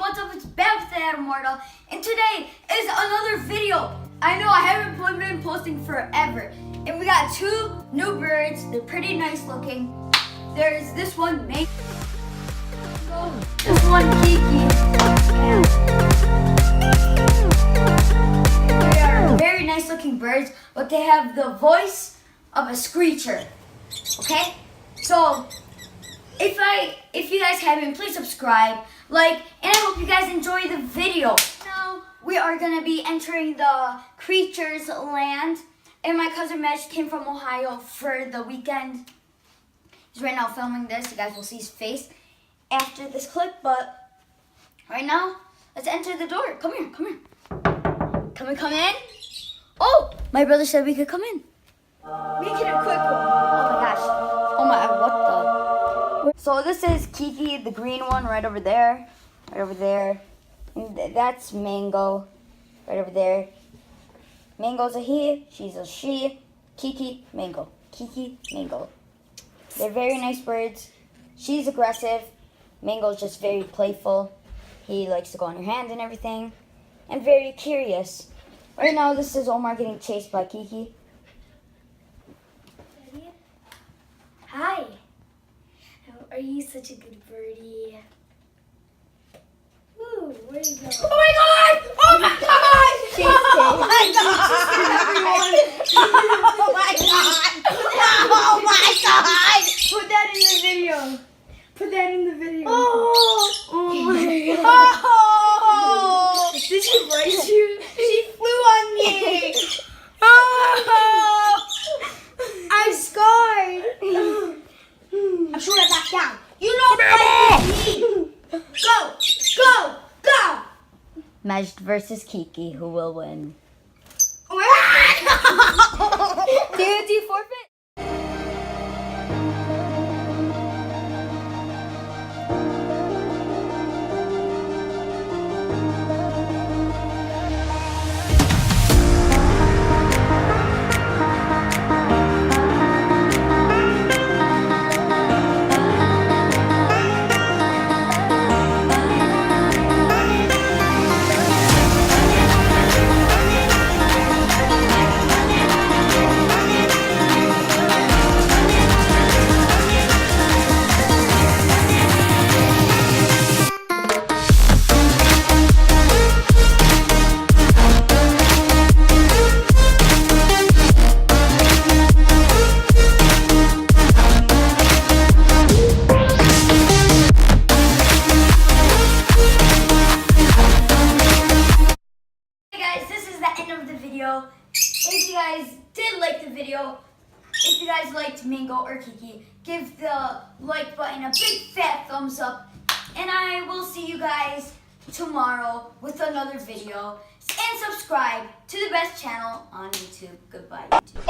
what's up? It's back with Adam Mortal, and today is another video. I know I haven't been posting forever, and we got two new birds. They're pretty nice looking. There's this one, Mango. This one, Kiki. They are very nice looking birds, but they have the voice of a screecher. Okay, so if you guys haven't, please subscribe, like, and I hope you guys enjoy the video. Now we are gonna be entering the creatures land, and my cousin Mesh came from Ohio for the weekend. He's right now filming this. You guys will see his face after this clip, but right now let's enter the door. Come here, come here. Come in. Oh, my brother said we could come in. Make it a quick one. Oh my gosh. Oh my, what the? So this is Kiki, the green one, right over there. Right over there. And that's Mango, right over there. Mango's a he, she's a she. Kiki, Mango. Kiki, Mango. They're very nice birds. She's aggressive. Mango's just very playful. He likes to go on your hand and everything. And very curious. Right now, this is Omar getting chased by Kiki. Hi. How are you? Such a good birdie. Ooh, where you going? Oh my god! Oh my god! Oh my god! Oh my god! Oh my god! Put that in the video. Put that in the video. Oh my god. Oh! Did she brace you? She flew on me! Oh! I'm scarred! I'm sure I back down. You don't fight with me! Go! Go! Go! Majd versus Kiki, who will win? Do you forfeit? If you guys did like the video, if you guys liked Mango or Kiki, give the like button a big fat thumbs up, and I will see you guys tomorrow with another video, and subscribe to the best channel on YouTube. Goodbye, YouTube.